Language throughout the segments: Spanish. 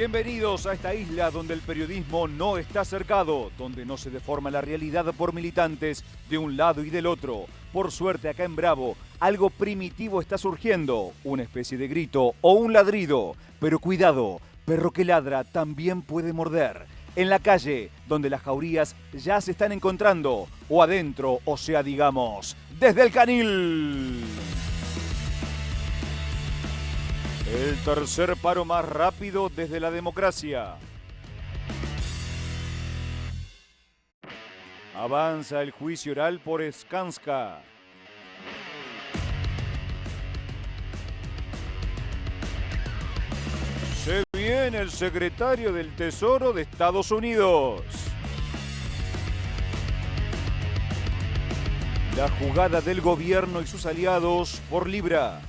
Bienvenidos a esta isla donde el periodismo no está cercado, donde no se deforma la realidad por militantes de un lado y del otro. Por suerte, acá en Bravo, algo primitivo está surgiendo, una especie de grito o un ladrido. Pero cuidado, perro que ladra también puede morder. En la calle, donde las jaurías ya se están encontrando, o adentro, o sea, digamos, desde el canil. El tercer paro más rápido desde la democracia. Avanza el juicio oral por Skanska. Se viene el secretario del Tesoro de Estados Unidos. La jugada del gobierno y sus aliados por Libra.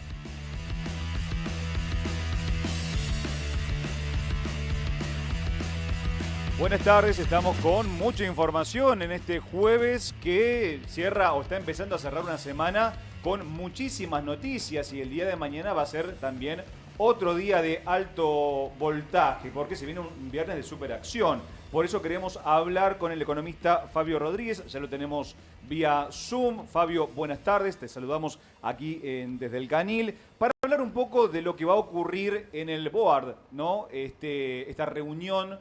Buenas tardes, estamos con mucha información en este jueves que cierra o está empezando a cerrar una semana con muchísimas noticias y el día de mañana va a ser también otro día de alto voltaje porque se viene un viernes de superacción. Por eso queremos hablar con el economista Fabio Rodríguez, ya lo tenemos vía Zoom. Fabio, buenas tardes, te saludamos aquí desde el Canil para hablar un poco de lo que va a ocurrir en el BOAD, ¿no? Esta reunión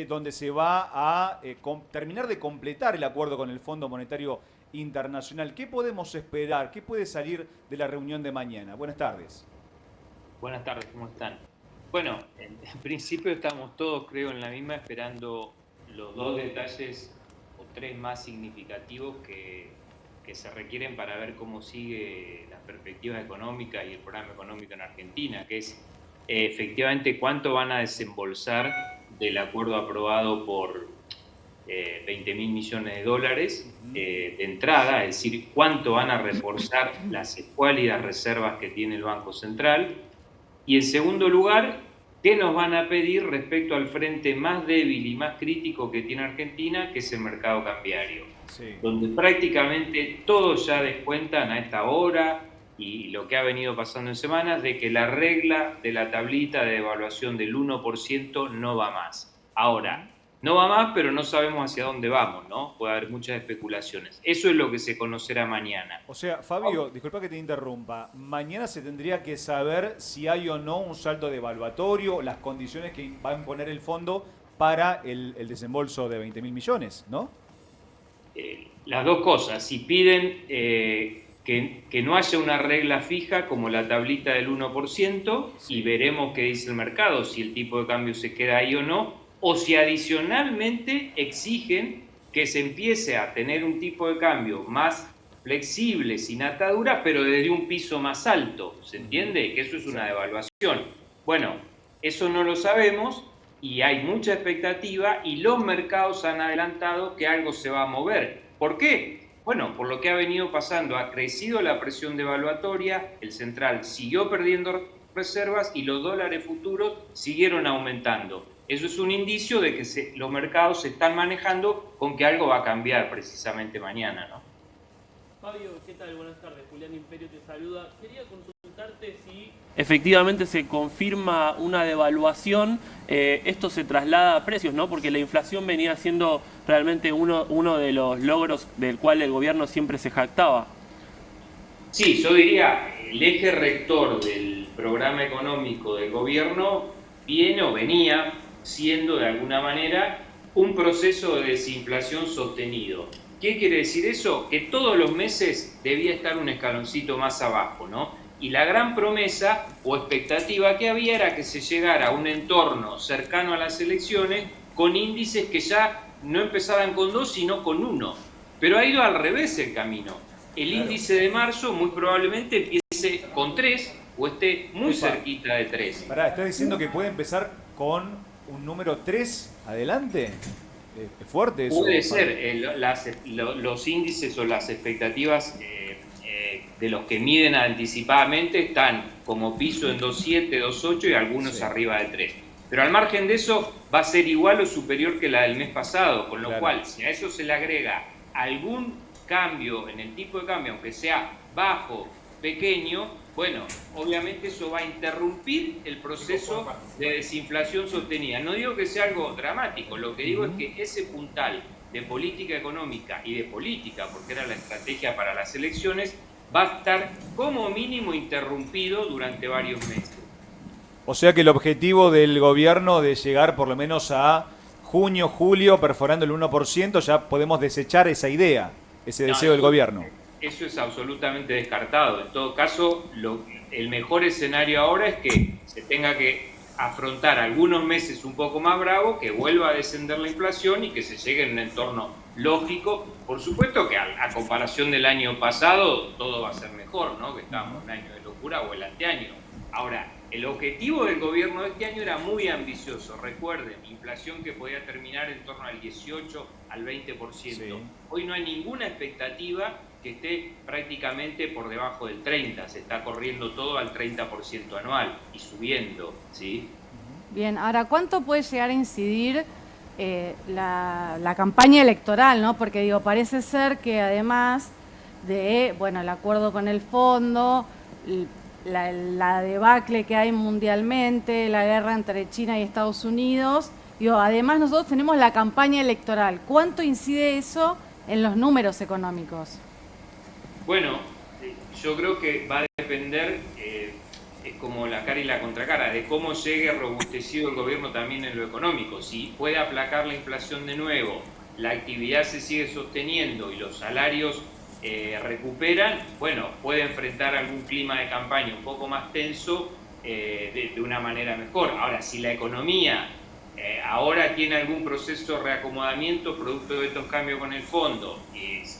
donde se va a terminar de completar el acuerdo con el Fondo Monetario Internacional. ¿Qué podemos esperar? ¿Qué puede salir de la reunión de mañana? Buenas tardes. Buenas tardes, ¿cómo están? Bueno, en principio estamos todos, creo, en la misma, esperando los dos detalles o tres más significativos que se requieren para ver cómo sigue las perspectivas económicas y el programa económico en Argentina, que es efectivamente cuánto van a desembolsar del acuerdo aprobado por 20.000 millones de dólares de entrada, es decir, cuánto van a reforzar las escuálidas reservas que tiene el Banco Central, y en segundo lugar, qué nos van a pedir respecto al frente más débil y más crítico que tiene Argentina, que es el mercado cambiario, sí, donde prácticamente todos ya descuentan a esta hora, y lo que ha venido pasando en semanas, de que la regla de la tablita de devaluación del 1% no va más. Ahora, no va más, pero no sabemos hacia dónde vamos, ¿no? Puede haber muchas especulaciones. Eso es lo que se conocerá mañana. O sea, Fabio, disculpa que te interrumpa. Mañana se tendría que saber si hay o no un saldo devaluatorio, las condiciones que va a imponer el fondo para el desembolso de 20.000 millones, ¿no? Las dos cosas. Si piden que no haya una regla fija como la tablita del 1%, sí, y veremos qué dice el mercado, si el tipo de cambio se queda ahí o no, o si adicionalmente exigen que se empiece a tener un tipo de cambio más flexible, sin ataduras, pero desde un piso más alto, ¿se entiende? Que eso es una devaluación. Bueno, eso no lo sabemos y hay mucha expectativa y los mercados han adelantado que algo se va a mover. ¿Por qué? Bueno, por lo que ha venido pasando, ha crecido la presión devaluatoria, el central siguió perdiendo reservas y los dólares futuros siguieron aumentando. Eso es un indicio de que los mercados se están manejando con que algo va a cambiar precisamente mañana, ¿no? Fabio, ¿qué tal? Buenas tardes. Julián Imperio te saluda. Quería consultarte si efectivamente se confirma una devaluación, esto se traslada a precios, ¿no? Porque la inflación venía siendo realmente uno de los logros del cual el gobierno siempre se jactaba. Sí, yo diría, el eje rector del programa económico del gobierno viene o venía siendo de alguna manera un proceso de desinflación sostenido. ¿Qué quiere decir eso? Que todos los meses debía estar un escaloncito más abajo, ¿no? Y la gran promesa o expectativa que había era que se llegara a un entorno cercano a las elecciones con índices que ya no empezaban con 2, sino con 1. Pero ha ido al revés el camino. El índice de marzo muy probablemente empiece con 3 o esté muy cerquita de 3. Pará, ¿estás diciendo que puede empezar con un número 3 adelante? Es fuerte eso. Puede ser. Los índices o las expectativas de los que miden anticipadamente están como piso en 2.7, 2.8 y algunos arriba de 3. Pero al margen de eso va a ser igual o superior que la del mes pasado, con lo cual si a eso se le agrega algún cambio en el tipo de cambio, aunque sea bajo pequeño, bueno, obviamente eso va a interrumpir el proceso de desinflación sostenida. No digo que sea algo dramático, lo que digo es que ese puntal de política económica y de política, porque era la estrategia para las elecciones, va a estar como mínimo interrumpido durante varios meses. O sea que el objetivo del gobierno de llegar por lo menos a junio, julio, perforando el 1%, ya podemos desechar esa idea, ese deseo del gobierno. Eso es absolutamente descartado. En todo caso, el mejor escenario ahora es que se tenga que afrontar algunos meses un poco más bravos, que vuelva a descender la inflación y que se llegue en un entorno lógico. Por supuesto que a comparación del año pasado todo va a ser mejor, ¿no? Que estábamos en un año de locura o el anteaño. Ahora, el objetivo del gobierno de este año era muy ambicioso. Recuerden, inflación que podía terminar en torno al 18 al 20%. Sí. Hoy no hay ninguna expectativa que esté prácticamente por debajo del 30%. Se está corriendo todo al 30% anual y subiendo, ¿sí? Bien, ahora, ¿cuánto puede llegar a incidir la campaña electoral, ¿no? Porque digo, parece ser que además de, bueno, el acuerdo con el fondo, la debacle que hay mundialmente, la guerra entre China y Estados Unidos, digo, además nosotros tenemos la campaña electoral. ¿Cuánto incide eso en los números económicos? Bueno, yo creo que va a depender, es como la cara y la contracara, de cómo llegue robustecido el gobierno también en lo económico. Si puede aplacar la inflación de nuevo, la actividad se sigue sosteniendo y los salarios recuperan, bueno, puede enfrentar algún clima de campaña un poco más tenso de una manera mejor. Ahora, si la economía ahora tiene algún proceso de reacomodamiento producto de estos cambios con el fondo,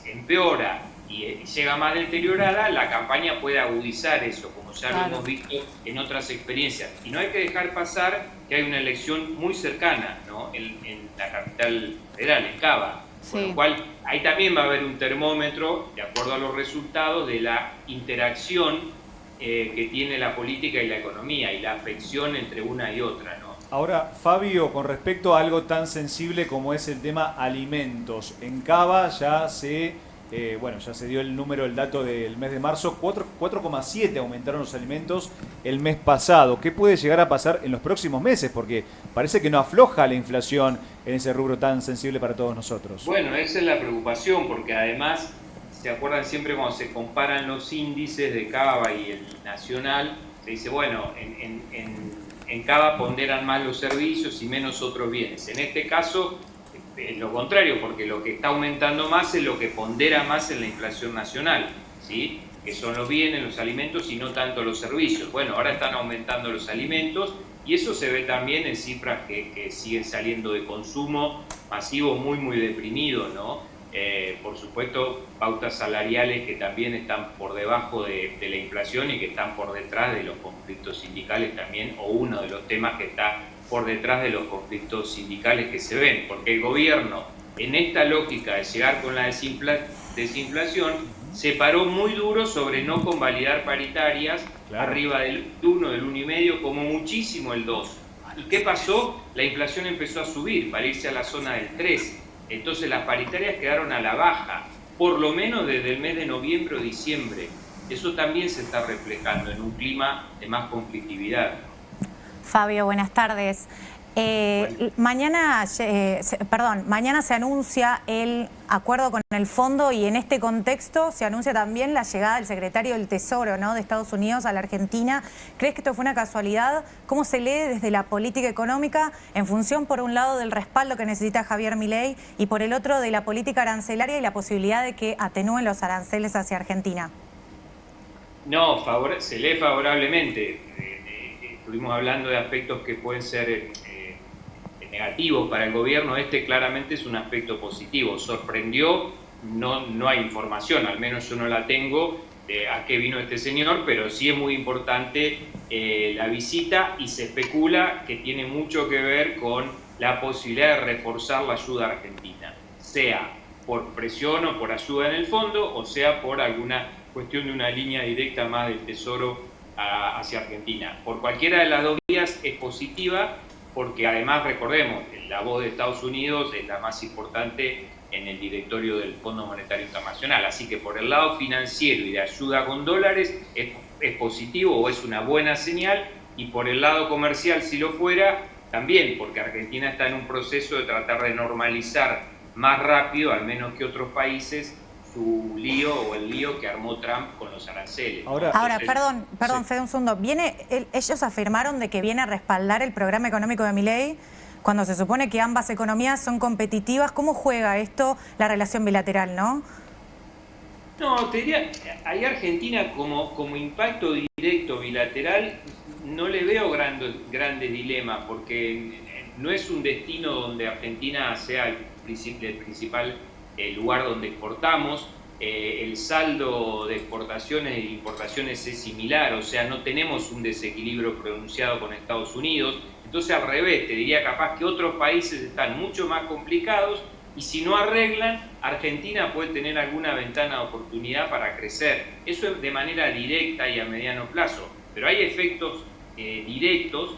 empeora y llega más deteriorada, la campaña puede agudizar eso, como ya lo hemos visto en otras experiencias. Y no hay que dejar pasar que hay una elección muy cercana, ¿no? en la capital federal, en Cava. Con lo cual, ahí también va a haber un termómetro, de acuerdo a los resultados, de la interacción que tiene la política y la economía, y la afección entre una y otra, ¿no? Ahora, Fabio, con respecto a algo tan sensible como es el tema alimentos, en Cava ya se dio el número, el dato del mes de marzo, 4,7 aumentaron los alimentos el mes pasado. ¿Qué puede llegar a pasar en los próximos meses? Porque parece que no afloja la inflación en ese rubro tan sensible para todos nosotros. Bueno, esa es la preocupación, porque además, ¿se acuerdan siempre cuando se comparan los índices de Cava y el nacional? Se dice, bueno, en Cava ponderan más los servicios y menos otros bienes. En este caso, es lo contrario, porque lo que está aumentando más es lo que pondera más en la inflación nacional, ¿sí? Que son los bienes, los alimentos y no tanto los servicios. Bueno, ahora están aumentando los alimentos y eso se ve también en cifras que siguen saliendo de consumo masivo muy deprimido, ¿no? Por supuesto, pautas salariales que también están por debajo de la inflación y que están por detrás de los conflictos sindicales también, o uno de los temas que está por detrás de los conflictos sindicales que se ven, porque el gobierno, en esta lógica de llegar con la desinflación, se paró muy duro sobre no convalidar paritarias, arriba del 1, del 1,5, como muchísimo el 2. ¿Y qué pasó? La inflación empezó a subir para irse a la zona del 3. Entonces las paritarias quedaron a la baja, por lo menos desde el mes de noviembre o diciembre. Eso también se está reflejando en un clima de más conflictividad. Fabio, buenas tardes. Mañana se anuncia el acuerdo con el fondo y en este contexto se anuncia también la llegada del secretario del Tesoro, ¿no?, de Estados Unidos a la Argentina. ¿Crees que esto fue una casualidad? ¿Cómo se lee desde la política económica en función, por un lado, del respaldo que necesita Javier Milei y por el otro, de la política arancelaria y la posibilidad de que atenúen los aranceles hacia Argentina? No, se lee favorablemente. Estuvimos hablando de aspectos que pueden ser negativos para el gobierno. Este claramente es un aspecto positivo. Sorprendió, no hay información, al menos yo no la tengo, de a qué vino este señor, pero sí es muy importante la visita y se especula que tiene mucho que ver con la posibilidad de reforzar la ayuda argentina, sea por presión o por ayuda en el fondo, o sea por alguna cuestión de una línea directa más del Tesoro hacia Argentina. Por cualquiera de las dos vías es positiva, porque además recordemos, la voz de Estados Unidos es la más importante en el directorio del Fondo Monetario Internacional. Así que por el lado financiero y de ayuda con dólares es positivo o es una buena señal, y por el lado comercial, si lo fuera, también, porque Argentina está en un proceso de tratar de normalizar más rápido, al menos que otros países, su lío o el lío que armó Trump con los aranceles. Ahora, perdón, sí. Fede, un segundo. Ellos afirmaron de que viene a respaldar el programa económico de Milei cuando se supone que ambas economías son competitivas. ¿Cómo juega esto la relación bilateral, no? No, te diría, ahí Argentina como impacto directo bilateral no le veo grandes dilemas, porque no es un destino donde Argentina sea el principal lugar donde exportamos. El saldo de exportaciones e importaciones es similar, o sea, no tenemos un desequilibrio pronunciado con Estados Unidos. Entonces, al revés, te diría capaz que otros países están mucho más complicados, y si no arreglan, Argentina puede tener alguna ventana de oportunidad para crecer. Eso es de manera directa y a mediano plazo, pero hay efectos indirectos,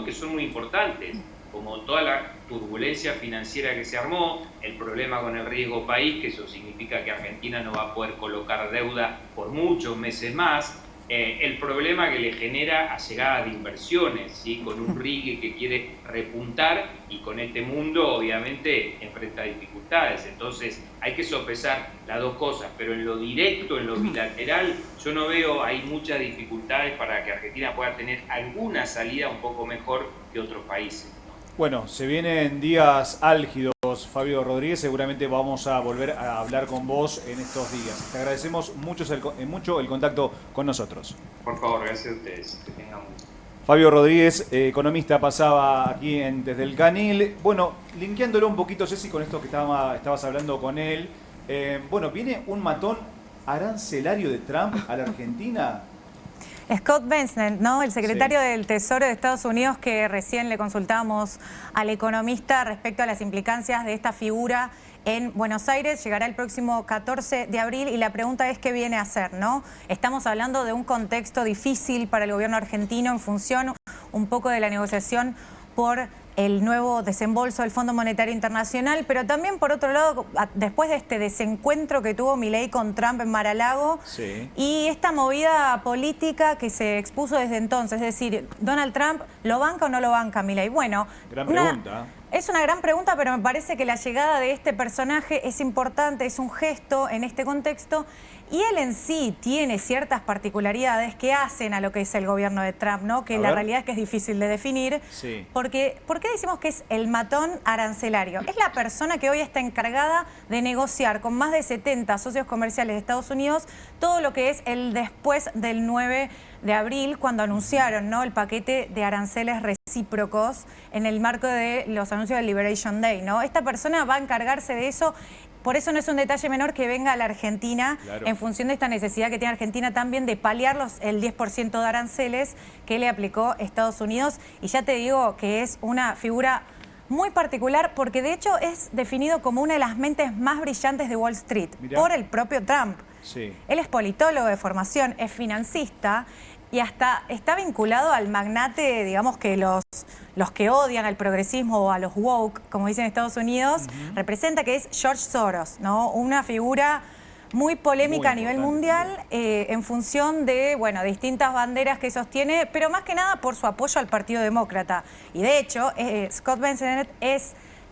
que son muy importantes, como toda la turbulencia financiera que se armó, el problema con el riesgo país, que eso significa que Argentina no va a poder colocar deuda por muchos meses más, el problema que le genera a llegada de inversiones, ¿sí? Con un RIG que quiere repuntar, y con este mundo obviamente enfrenta dificultades. Entonces hay que sopesar las dos cosas, pero en lo directo, en lo bilateral, yo no veo ahí muchas dificultades para que Argentina pueda tener alguna salida un poco mejor que otros países. Bueno, se vienen días álgidos, Fabio Rodríguez. Seguramente vamos a volver a hablar con vos en estos días. Te agradecemos mucho el contacto con nosotros. Por favor, gracias a ustedes. Que tengan mucho. Fabio Rodríguez, economista, pasaba aquí desde el Canil. Bueno, linkeándolo un poquito, Ceci, con esto que estabas hablando con él. Bueno, viene un matón arancelario de Trump a la Argentina. Scott Bessent, ¿no? El secretario del Tesoro de Estados Unidos, que recién le consultábamos al economista respecto a las implicancias de esta figura en Buenos Aires. Llegará el próximo 14 de abril y la pregunta es qué viene a hacer, ¿no? Estamos hablando de un contexto difícil para el gobierno argentino en función un poco de la negociación por el nuevo desembolso del Fondo Monetario Internacional, pero también, por otro lado, después de este desencuentro que tuvo Milei con Trump en Mar-a-Lago, sí, y esta movida política que se expuso desde entonces, es decir, ¿Donald Trump lo banca o no lo banca Milei? Bueno, gran pregunta. Es una gran pregunta, pero me parece que la llegada de este personaje es importante, es un gesto en este contexto, y él en sí tiene ciertas particularidades que hacen a lo que es el gobierno de Trump, ¿no? Que la realidad es que es difícil de definir. Sí. Porque, ¿por qué decimos que es el matón arancelario? Es la persona que hoy está encargada de negociar con más de 70 socios comerciales de Estados Unidos todo lo que es el después del 9 de abril, cuando anunciaron, ¿no?, el paquete de aranceles recíprocos en el marco de los anuncios del Liberation Day, ¿no? Esta persona va a encargarse de eso. Por eso no es un detalle menor que venga a la Argentina, claro, en función de esta necesidad que tiene Argentina también de paliar el 10% de aranceles que le aplicó Estados Unidos. Y ya te digo que es una figura muy particular, porque de hecho es definido como una de las mentes más brillantes de Wall Street. Mirá, por el propio Trump. Sí. Él es politólogo de formación, es financista y hasta está vinculado al magnate, digamos, que los que odian al progresismo o a los woke, como dicen en Estados Unidos, representa, que es George Soros, ¿no? Una figura muy polémica a nivel mundial, en función de, bueno, distintas banderas que sostiene, pero más que nada por su apoyo al Partido Demócrata. Y de hecho, Scott Bessent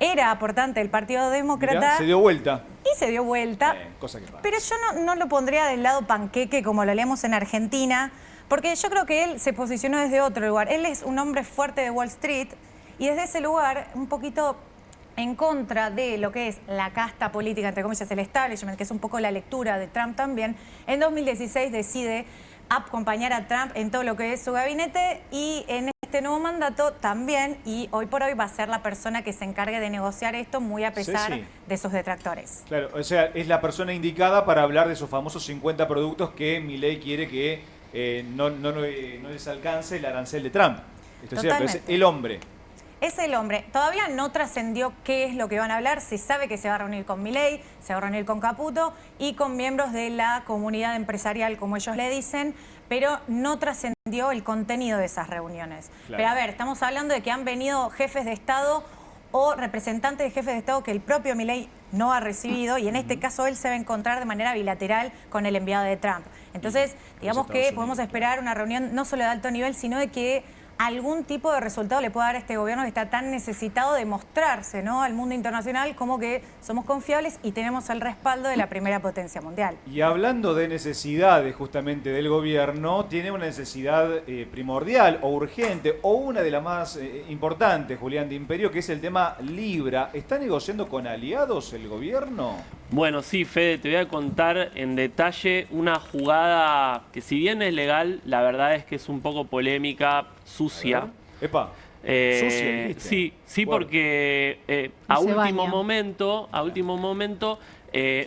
era aportante del Partido Demócrata. Mirá, se dio vuelta. Y se dio vuelta. Cosa que pasa. Pero yo no lo pondría del lado panqueque como lo leemos en Argentina, porque yo creo que él se posicionó desde otro lugar. Él es un hombre fuerte de Wall Street y desde ese lugar un poquito en contra de lo que es la casta política, entre comillas, el establishment, que es un poco la lectura de Trump también. En 2016 decide acompañar a Trump en todo lo que es su gabinete, y en este nuevo mandato también, y hoy por hoy va a ser la persona que se encargue de negociar esto, muy a pesar de sus detractores. Claro, o sea, es la persona indicada para hablar de esos famosos 50 productos que Milei quiere que no les alcance el arancel de Trump. Esto es cierto, es el hombre. Es el hombre. Todavía no trascendió qué es lo que van a hablar. Se sabe que se va a reunir con Milei, se va a reunir con Caputo y con miembros de la comunidad empresarial, como ellos le dicen, pero no trascendió el contenido de esas reuniones. Claro. Pero a ver, estamos hablando de que han venido jefes de Estado o representantes de jefes de Estado que el propio Milei no ha recibido, y en este caso él se va a encontrar de manera bilateral con el enviado de Trump. Entonces, digamos que podemos esperar una reunión no solo de alto nivel, sino de que algún tipo de resultado le pueda dar a este gobierno que está tan necesitado de mostrarse, ¿no?, al mundo internacional como que somos confiables y tenemos el respaldo de la primera potencia mundial. Y hablando de necesidades justamente del gobierno, tiene una necesidad primordial o urgente, o una de las más importantes, Julián de Imperio, que es el tema Libra. ¿Está negociando con aliados el gobierno? Bueno, sí, Fede, te voy a contar en detalle una jugada que, si bien es legal, la verdad es que es un poco polémica, sucia. Epa. Sucia, ¿viste? Sí, Bueno. porque a último momento,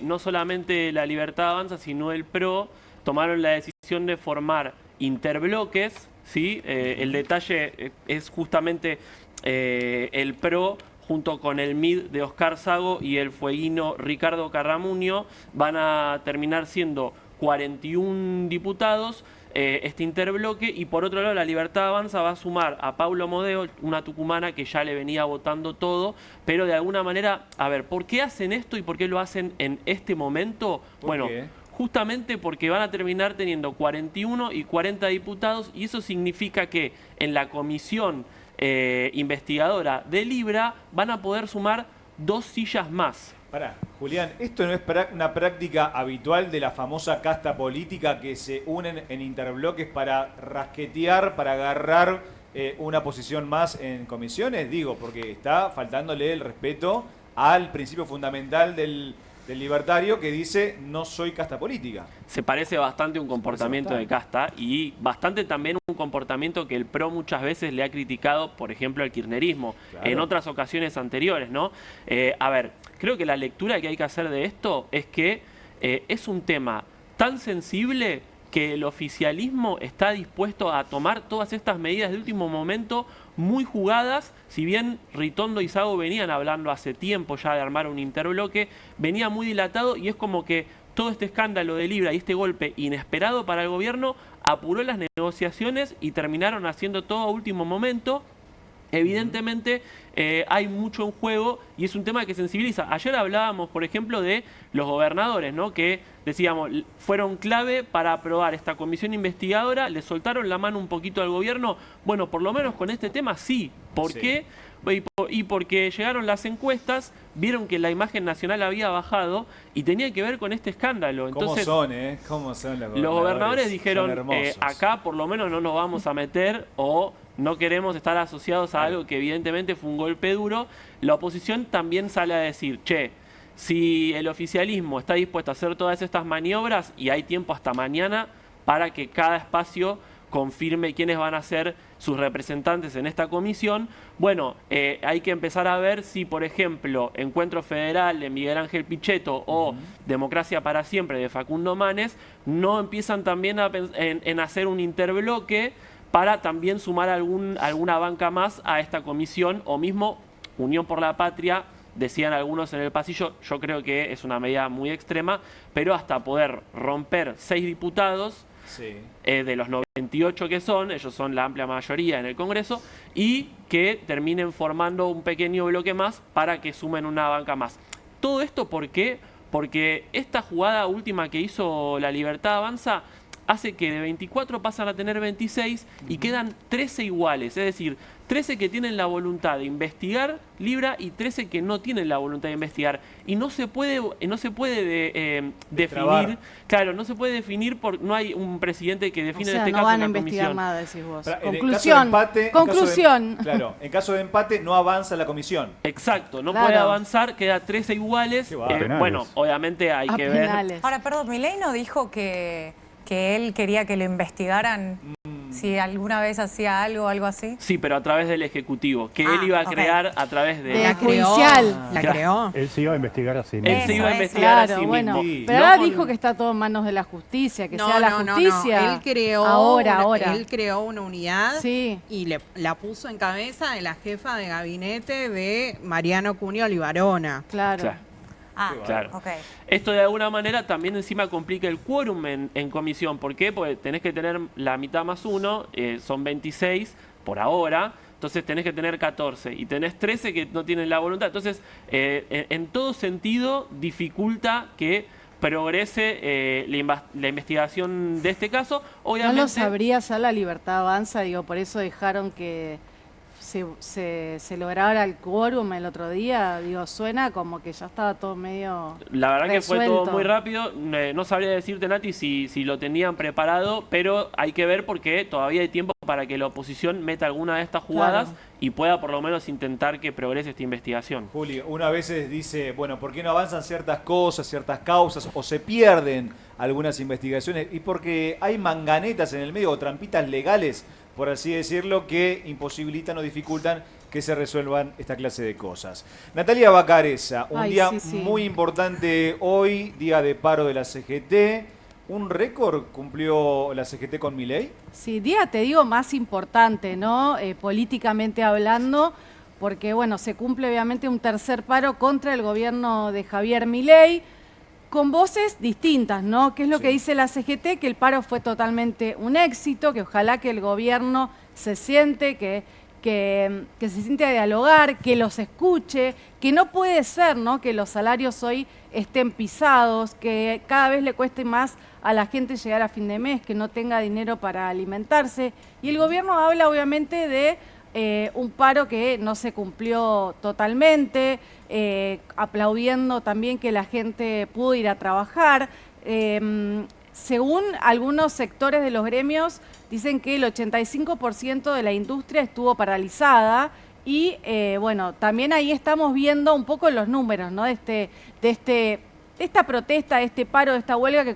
no solamente la Libertad Avanza, sino el PRO tomaron la decisión de formar interbloques, ¿sí? El detalle es justamente el PRO junto con el MID de Oscar Sago y el fueguino Ricardo Carramuño van a terminar siendo 41 diputados, este interbloque, y por otro lado la Libertad Avanza va a sumar a Paulo Modeo, una tucumana que ya le venía votando todo, pero de alguna manera, a ver, ¿por qué hacen esto y por qué lo hacen en este momento? ¿Por qué? Justamente porque van a terminar teniendo 41 y 40 diputados, y eso significa que en la comisión investigadora de Libra van a poder sumar 2 sillas más. Pará, Julián, ¿esto no es una práctica habitual de la famosa casta política que se unen en interbloques para rasquetear, para agarrar una posición más en comisiones? Digo, porque está faltándole el respeto al principio fundamental del libertario que dice no soy casta política. Se parece bastante a un comportamiento de casta, y bastante también un comportamiento que el PRO muchas veces le ha criticado, por ejemplo, al kirchnerismo, Claro. en otras ocasiones anteriores, ¿no? A ver, creo que la lectura que hay que hacer de esto es que es un tema tan sensible que el oficialismo está dispuesto a tomar todas estas medidas de último momento muy jugadas. Si bien Ritondo y Sago venían hablando hace tiempo ya de armar un interbloque, venía muy dilatado, y es como que todo este escándalo de Libra y este golpe inesperado para el gobierno apuró las negociaciones y terminaron haciendo todo a último momento. Evidentemente hay mucho en juego y es un tema que sensibiliza. Ayer hablábamos, por ejemplo, de los gobernadores, ¿no?, que decíamos fueron clave para aprobar esta comisión investigadora, le soltaron la mano un poquito al gobierno. Bueno, por lo menos con este tema sí. ¿Por qué? Y porque llegaron las encuestas, vieron que la imagen nacional había bajado y tenía que ver con este escándalo. Entonces, ¿Cómo son los gobernadores dijeron, Son hermosos. acá por lo menos no nos vamos a meter, o no queremos estar asociados a algo que evidentemente fue un golpe duro. La oposición también sale a decir, che, si el oficialismo está dispuesto a hacer todas estas maniobras, y hay tiempo hasta mañana para que cada espacio confirme quiénes van a ser sus representantes en esta comisión, bueno, hay que empezar a ver si, por ejemplo, Encuentro Federal de Miguel Ángel Pichetto o Democracia para Siempre de Facundo Manes no empiezan también en hacer un interbloque para también sumar alguna banca más a esta comisión, o mismo Unión por la Patria, decían algunos en el pasillo. Yo creo que es una medida muy extrema, pero hasta poder romper 6 diputados, Sí. de los 98 que son, ellos son la amplia mayoría en el Congreso, y que terminen formando un pequeño bloque más para que sumen una banca más. ¿Todo esto por qué? Porque esta jugada última que hizo la Libertad Avanza hace que de 24 pasan a tener 26 y quedan 13 iguales, es decir, 13 que tienen la voluntad de investigar Libra y 13 que no tienen la voluntad de investigar. Y no se puede definir, claro, no se puede definir, no hay un presidente que define O sea, en este no caso van a una investigar comisión. nada, decís vos. En Conclusión. Conclusión. Claro, en caso de empate no avanza la comisión. Exacto, no Claro. puede avanzar, queda 13 iguales. Qué bárbaro. Bueno, obviamente hay A que ver. penales. Ahora, perdón, Milei no dijo que él quería que lo investigaran si alguna vez hacía algo así. Sí, pero a través del Ejecutivo, que él iba a ok. crear a través de... De La creó. judicial. La Claro. creó. Él se iba a investigar así Él mismo. se iba a Eso es, investigar a Claro, sí bueno, mismo. pero No ahora con- dijo que está todo en manos de la justicia, que No, sea la no, no, no. justicia. Él creó ahora. Él creó una unidad Sí. y la puso en cabeza de la jefa de gabinete de Mariano Cunio Olivarona. Claro. Claro. Ah, Claro. ok. Esto de alguna manera también encima complica el quórum en comisión. ¿Por qué? Porque tenés que tener la mitad más 1, son 26 por ahora, entonces tenés que tener 14, y tenés 13 que no tienen la voluntad. Entonces, en todo sentido, dificulta que progrese la investigación de este caso. Obviamente, no lo sabría ya la Libertad Avanza, digo, por eso dejaron que se lograra el quórum el otro día, digo, suena como que ya estaba todo medio la verdad resuelto. que fue todo muy rápido. No sabría decirte, Nati, si lo tenían preparado, pero hay que ver porque todavía hay tiempo para que la oposición meta alguna de estas jugadas, Claro, y pueda por lo menos intentar que progrese esta investigación. Juli, una vez dice, bueno, ¿por qué no avanzan ciertas cosas, ciertas causas, o se pierden algunas investigaciones? Y porque hay manganetas en el medio, o trampitas legales, por así decirlo, que imposibilitan o dificultan que se resuelvan esta clase de cosas. Natalia Vacarezza, un día sí. muy importante hoy, día de paro de la CGT. ¿Un récord cumplió la CGT con Milei? Sí, día, te digo, más importante, ¿no? Políticamente hablando, porque, bueno, se cumple obviamente un tercer paro contra el gobierno de Javier Milei, con voces distintas, ¿no? ¿Qué es lo que dice la CGT? Que el paro fue totalmente un éxito, que ojalá que el gobierno se siente, que se siente a dialogar, que los escuche, que no puede ser, ¿no?, que los salarios hoy estén pisados, que cada vez le cueste más a la gente llegar a fin de mes, que no tenga dinero para alimentarse. Y el gobierno habla obviamente de un paro que no se cumplió totalmente, aplaudiendo también que la gente pudo ir a trabajar. Según algunos sectores de los gremios, dicen que el 85% de la industria estuvo paralizada y, bueno, también ahí estamos viendo un poco los números, ¿no?, de esta protesta, de este paro, de esta huelga que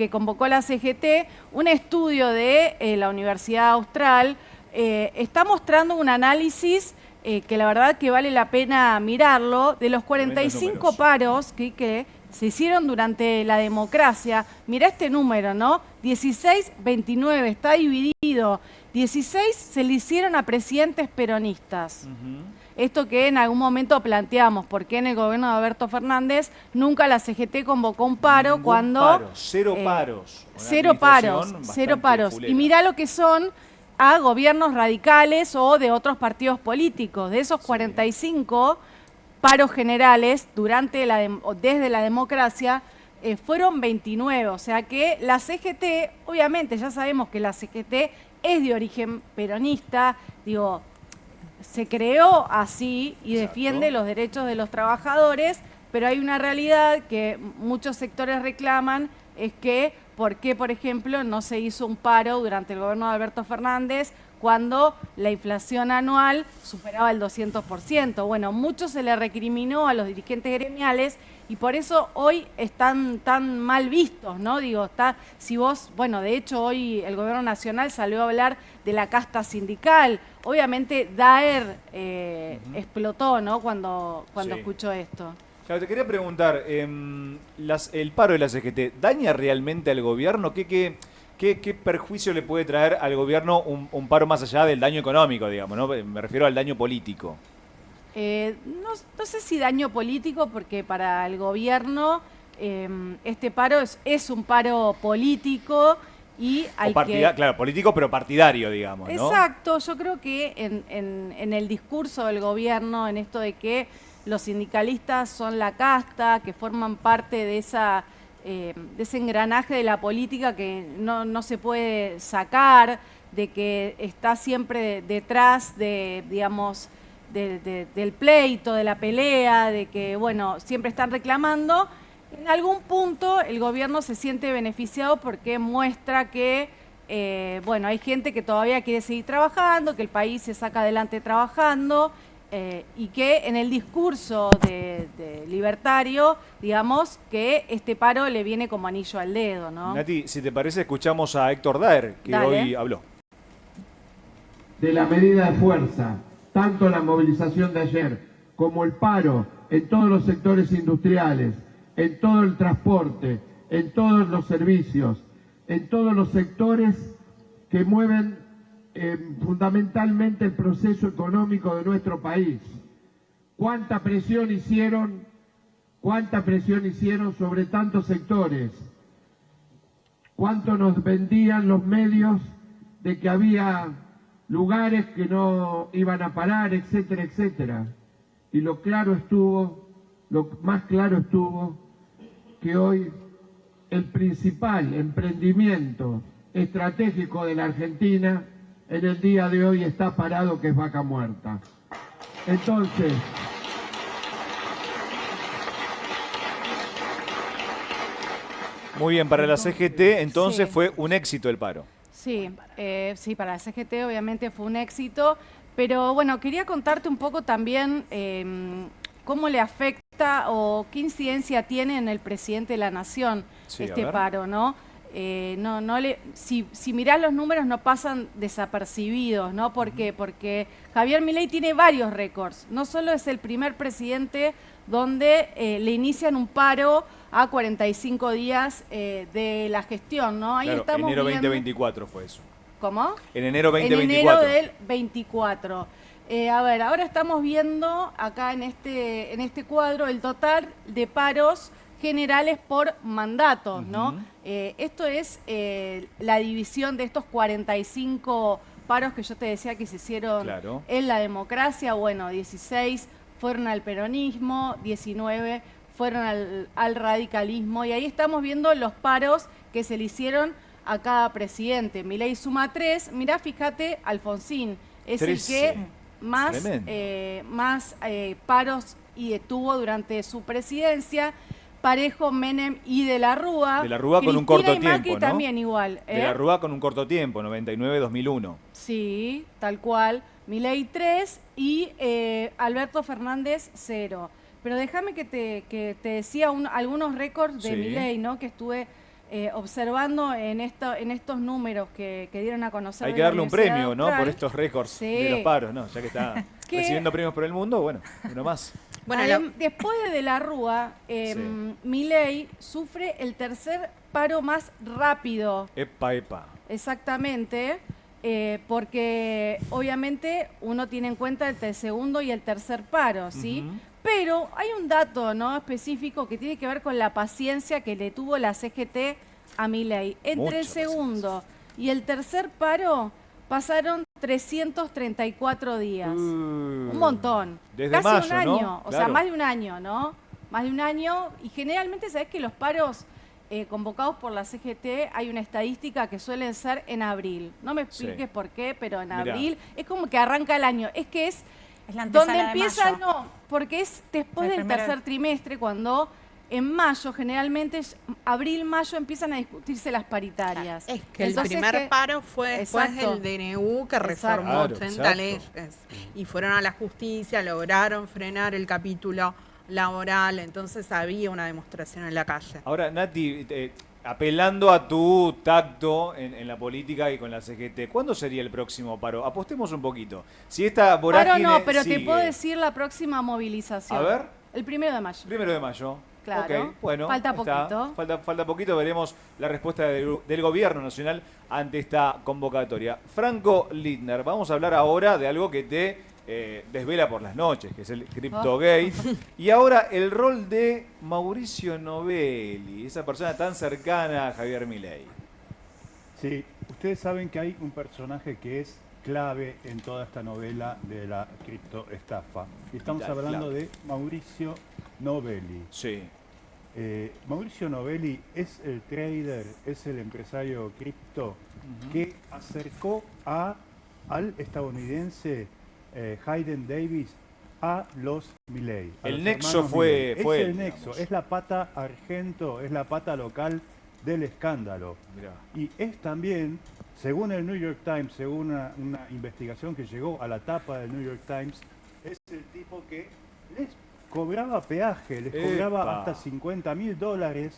convocó la CGT. Un estudio de la Universidad Austral está mostrando un análisis que la verdad que vale la pena mirarlo. De los 45 paros que se hicieron durante la democracia, mirá este número, ¿no? 16-29, está dividido. 16 se le hicieron a presidentes peronistas. Esto que en algún momento planteamos, ¿por qué en el gobierno de Alberto Fernández nunca la CGT convocó un paro? Cero paros. Cero paros. Y mirá lo que son a gobiernos radicales o de otros partidos políticos. De esos 45 paros generales desde la democracia, fueron 29. O sea que la CGT, obviamente ya sabemos que la CGT es de origen peronista, digo, se creó así y defiende los derechos de los trabajadores, pero hay una realidad que muchos sectores reclaman, es que por qué, por ejemplo, no se hizo un paro durante el gobierno de Alberto Fernández cuando la inflación anual superaba el 200%. Bueno, mucho se le recriminó a los dirigentes gremiales y por eso hoy están tan mal vistos, ¿no? Digo, bueno, de hecho hoy el gobierno nacional salió a hablar de la casta sindical. Obviamente Daer explotó, ¿no?, cuando escuchó esto. Claro, te quería preguntar, el paro de la CGT, ¿daña realmente al gobierno? ¿Qué perjuicio le puede traer al gobierno un paro más allá del daño económico, digamos, ¿no? Me refiero al daño político. No sé si daño político, porque para el gobierno este paro es un paro político y claro, político pero partidario, digamos, ¿no? Exacto, yo creo que en el discurso del gobierno, en esto de que los sindicalistas son la casta, que forman parte de ese engranaje de la política que no se puede sacar, de que está siempre detrás de, digamos, del pleito, de la pelea, de que, bueno, siempre están reclamando. En algún punto el gobierno se siente beneficiado porque muestra que, bueno, hay gente que todavía quiere seguir trabajando, que el país se saca adelante trabajando, y que en el discurso de libertario, digamos, que este paro le viene como anillo al dedo, ¿no? Nati, si te parece, escuchamos a Héctor Daer, que hoy habló. De la medida de fuerza, tanto la movilización de ayer como el paro en todos los sectores industriales, en todo el transporte, en todos los servicios, en todos los sectores que mueven fundamentalmente el proceso económico de nuestro país. ¿Cuánta presión hicieron sobre tantos sectores? ¿Cuánto nos vendían los medios de que había lugares que no iban a parar, etcétera, etcétera. Y lo más claro estuvo que hoy el principal emprendimiento estratégico de la Argentina en el día de hoy está parado, que es Vaca Muerta. Entonces, muy bien, para la CGT entonces Sí. fue un éxito el paro. Sí, sí, para la CGT obviamente fue un éxito, pero bueno, quería contarte un poco también cómo le afecta o qué incidencia tiene en el presidente de la Nación Sí, este a ver. paro, ¿no? Si mirás los números no pasan desapercibidos, ¿no? ¿Por qué? Porque Javier Milei tiene varios récords. No solo es el primer presidente donde le inician un paro a 45 días de la gestión, ¿no? Ahí Claro, estamos enero viendo... 2024 fue eso. ¿Cómo? En enero En 2024. enero del 24. A ver, ahora estamos viendo acá en este cuadro el total de paros generales por mandatos, ¿no? Esto es la división de estos 45 paros que yo te decía que se hicieron Claro. en la democracia. Bueno, 16 fueron al peronismo, 19 fueron al radicalismo, y ahí estamos viendo los paros que se le hicieron a cada presidente. Milei suma 3. Mirá, fíjate, Alfonsín es 13. el que más paros tuvo durante su presidencia. Parejo, Menem y De la Rúa. De la Rúa con un Cristina corto y Macri tiempo, ¿no? también igual. De la Rúa con un corto tiempo, 99-2001. Sí, tal cual. Milei 3 y Alberto Fernández 0. Pero déjame que te decía algunos récords de Sí. Milei, ¿no? Que estuve observando en estos números que dieron a conocer. Hay de que la darle un Universidad premio, ¿no? Austral. Por estos récords Sí. de los paros, ¿no? Ya que está ¿Qué? recibiendo premios por el mundo, bueno, uno más. Bueno, Después de la Rúa, Sí. Milei sufre el tercer paro más rápido. Epa, epa. Exactamente, porque obviamente uno tiene en cuenta el segundo y el tercer paro, ¿sí? Pero hay un dato, ¿no?, específico que tiene que ver con la paciencia que le tuvo la CGT a Milei. Entre Mucha el segundo y el tercer paro pasaron 334 días. Un montón. Desde Casi mayo, un año, ¿no? o sea, Claro. más de un año, ¿no? Más de un año. Y generalmente, ¿sabes que los paros convocados por la CGT hay una estadística que suelen ser en abril? No me expliques Sí. por qué, pero en Mirá. abril es como que arranca el año. Es que es la antesala donde de empieza, mayo. no, porque es después El del primero. tercer trimestre, cuando en mayo, generalmente, abril, mayo, empiezan a discutirse las paritarias. Es que el Entonces, primer paro fue después Exacto. del DNU que reformó Claro, 80 exacto. leyes y fueron a la justicia, lograron frenar el capítulo laboral, entonces había una demostración en la calle. Ahora, Nati, apelando a tu tacto en la política y con la CGT, ¿cuándo sería el próximo paro? Apostemos un poquito. Si esta vorágine Paro no, pero te sigue- puedo decir la próxima movilización. A ver. El 1 de mayo. 1 de mayo. Claro. Ok, bueno, Falta está. poquito. Falta poquito, veremos la respuesta del gobierno nacional ante esta convocatoria. Franco Lindner, vamos a hablar ahora de algo que te desvela por las noches, que es el CryptoGate. Y ahora el rol de Mauricio Novelli, esa persona tan cercana a Javier Milei. Sí, ustedes saben que hay un personaje que es clave en toda esta novela de la criptoestafa. Y estamos La hablando clave. de Mauricio Novelli. Sí. Mauricio Novelli es el trader, es el empresario cripto que acercó al estadounidense Hayden Davis a los Milei. a El los nexo hermanos fue- Milei. fue Es él, el nexo, digamos. es la pata argento, es la pata local del escándalo. Mirá. Y es también, según el New York Times, según una investigación que llegó a la tapa del New York Times, es el tipo que les cobraba peaje, les cobraba Epa. hasta $50.000,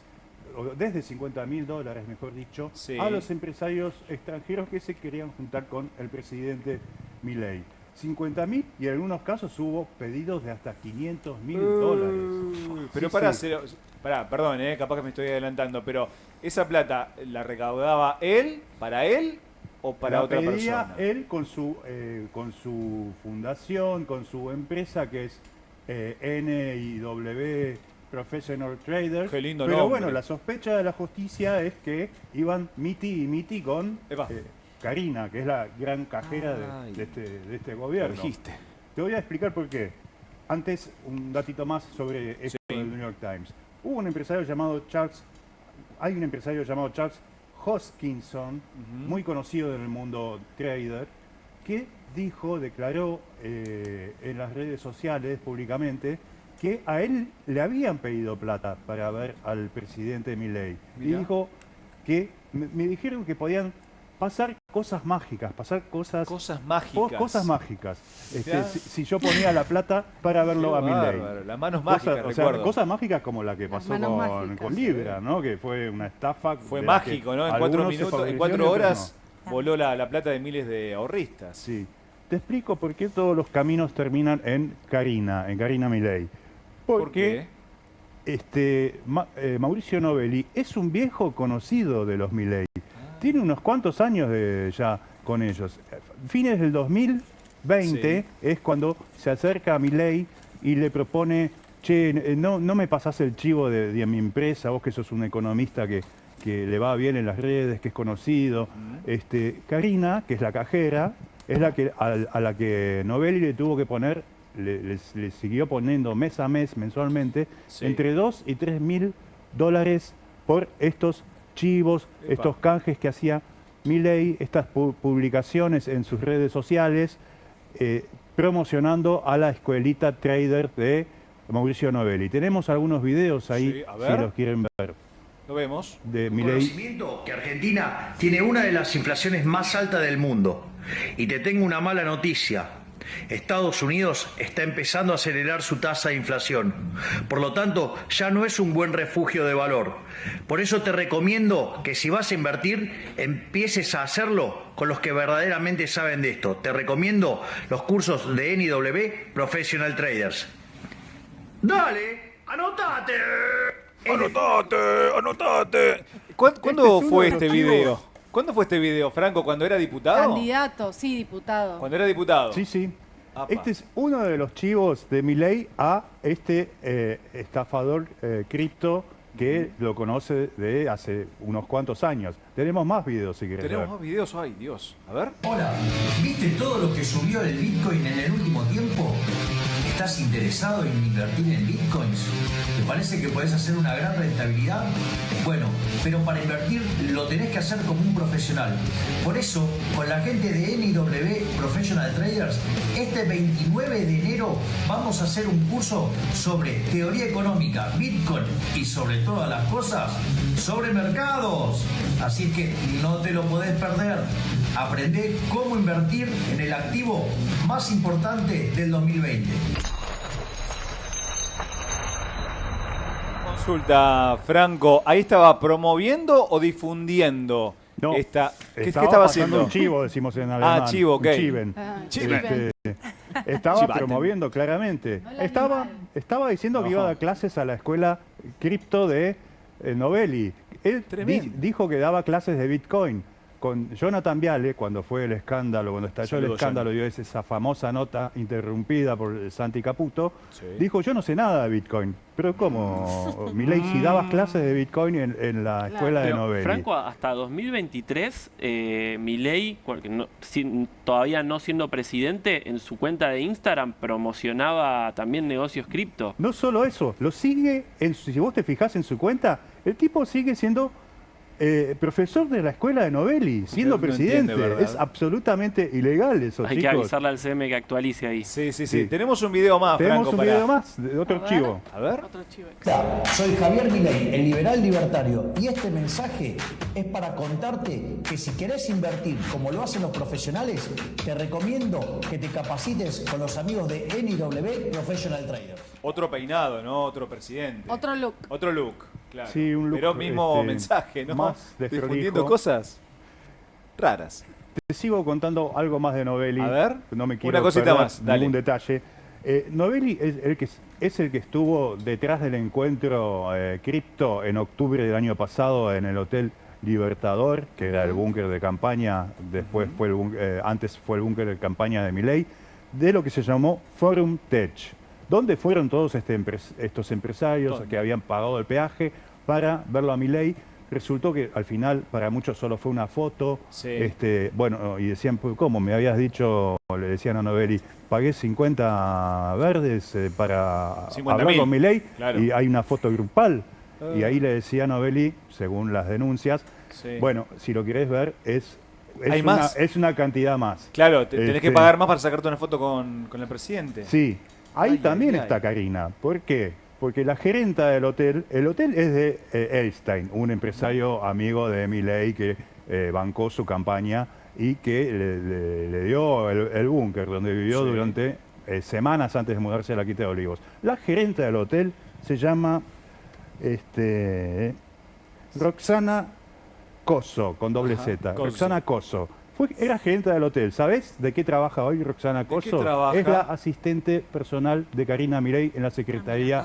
o desde $50.000, mejor dicho, Sí. a los empresarios extranjeros que se querían juntar con el presidente Milei. 50.000 y en algunos casos hubo pedidos de hasta $500.000. Pero Sí, para sí. perdón, capaz que me estoy adelantando, pero ¿esa plata la recaudaba él, para él o para La otra pedía persona? él con su fundación, con su empresa que es NIW Professional Traders. Qué lindo Pero nombre. bueno, la sospecha de la justicia es que iban miti y miti con Epa. Karina, que es la gran cajera de este gobierno. Lo dijiste. Te voy a explicar por qué. Antes, un datito más sobre esto del New York Times. Hubo un empresario llamado hay un empresario llamado Charles Hoskinson, muy conocido en el mundo trader, que declaró en las redes sociales públicamente que a él le habían pedido plata para ver al presidente Milei. Y dijo que me dijeron que podían pasar cosas mágicas, Cosas mágicas. Cosas mágicas. Si yo ponía la plata para verlo a Milei. Las manos mágicas, recuerdo. Cosas mágicas como la que pasó con Libra, ¿no? Que fue una estafa. Fue mágico, ¿no? En 4 minutos, en 4 horas voló la plata de miles de ahorristas. Sí. Te explico por qué todos los caminos terminan en Karina Milei. ¿Por qué? Mauricio Novelli es un viejo conocido de los Milei. Tiene unos cuantos años ya con ellos. Fines del 2020 es cuando se acerca a Milei y le propone, che, no me pasás el chivo de mi empresa, vos que sos un economista que le va bien en las redes, que es conocido. Karina, que es la cajera, es la que a la que Novelli le tuvo que poner, le siguió poniendo mes a mes, mensualmente, entre 2 y 3 mil dólares por estos chivos, estos canjes que hacía Milei, estas publicaciones en sus redes sociales, promocionando a la escuelita trader de Mauricio Novelli. Tenemos algunos videos ahí, si los quieren ver. Lo vemos. De Milei. Conocimiento que Argentina tiene una de las inflaciones más altas del mundo. Y te tengo una mala noticia. Estados Unidos está empezando a acelerar su tasa de inflación. Por lo tanto, ya no es un buen refugio de valor. Por eso te recomiendo que si vas a invertir, empieces a hacerlo con los que verdaderamente saben de esto. Te recomiendo los cursos de NIW Professional Traders. ¡Dale! ¡Anotate! ¡Anotate! ¿Cuándo fue este video? ¿Cuándo fue este video, Franco? ¿Cuando era diputado? Candidato, sí, diputado. Cuando era diputado. Sí. Apa. Este es uno de los chivos de Milei a estafador cripto que lo conoce de hace unos cuantos años. Tenemos más videos si querés. Tenemos más videos, ay Dios. A ver. Hola, ¿viste todo lo que subió el Bitcoin en el último tiempo? ¿Estás interesado en invertir en Bitcoins? ¿Te parece que podés hacer una gran rentabilidad? Bueno, pero para invertir lo tenés que hacer como un profesional. Por eso, con la gente de NIW Professional Traders, este 29 de enero vamos a hacer un curso sobre teoría económica, Bitcoin y sobre todas las cosas, sobre mercados. Así que no te lo podés perder. Aprende cómo invertir en el activo más importante del 2020. Consulta, Franco, ¿ahí estaba promoviendo o difundiendo? No, ¿Qué estaba pasando haciendo? un chivo, decimos en alemán. Chivo, ok. Un chiven. Chiven. Estaba Chivaten. promoviendo claramente. No el Estaba diciendo que iba a dar clases a la escuela cripto de Novelli. Él dijo que daba clases de Bitcoin. Con Jonathan Viale, cuando fue el escándalo, cuando estalló el escándalo, dio esa famosa nota interrumpida por Santi Caputo, dijo, yo no sé nada de Bitcoin. Pero ¿cómo, Milei, si dabas clases de Bitcoin en la escuela de Novelli? Franco, hasta 2023, Milei, todavía no siendo presidente, en su cuenta de Instagram promocionaba también negocios cripto. No solo eso, lo sigue, si vos te fijás en su cuenta, el tipo sigue siendo profesor de la escuela de Novelli, siendo No presidente. entiende, es absolutamente ilegal eso, Hay chicos. que avisarle al CM que actualice ahí. Sí. Tenemos un video más, Tenemos Franco, un video más de otro chivo. A ver. Otro chivo. Soy Javier Milei, el liberal libertario, y este mensaje es para contarte que si querés invertir como lo hacen los profesionales, te recomiendo que te capacites con los amigos de NIW Professional Traders. Otro peinado, ¿no? Otro presidente. Otro look. Otro look, claro. Sí, un look, pero mismo mensaje, ¿no? más desprolijo. Difundiendo cosas raras. Te sigo contando algo más de Novelli. A ver, no me quiero una cosita perder más, dale. ningún detalle. Novelli es el que estuvo detrás del encuentro cripto en octubre del año pasado en el Hotel Libertador, que era el búnker de campaña, después fue antes fue el búnker de campaña de Milei, de lo que se llamó Forum Tech, donde fueron todos estos empresarios que habían pagado el peaje para verlo a Milei, resultó que al final para muchos solo fue una foto. Sí. Bueno, y decían, pues, ¿cómo? Me habías dicho, le decían a Novelli, pagué 50 verdes para 50.000. hablar con Milei, Claro. y hay una foto grupal. Y ahí le decía a Novelli, según las denuncias, Sí. bueno, si lo querés ver, ¿Hay más? es una cantidad más. Claro, tenés que pagar más para sacarte una foto con el presidente. Sí, ahí Ay, también ay, está ay. Karina. ¿Por qué? Porque la gerenta del hotel, el hotel es de Elstein, un empresario amigo de Milei que bancó su campaña y que le dio el búnker donde vivió Sí. durante semanas antes de mudarse a la Quinta de Olivos. La gerenta del hotel se llama Roxana Coso, con doble Ajá, Z. Coso. Roxana Coso. Era gerente del hotel. ¿Sabés de qué trabaja hoy Roxana qué Coso? trabaja? Es la asistente personal de Karina Milei en la Secretaría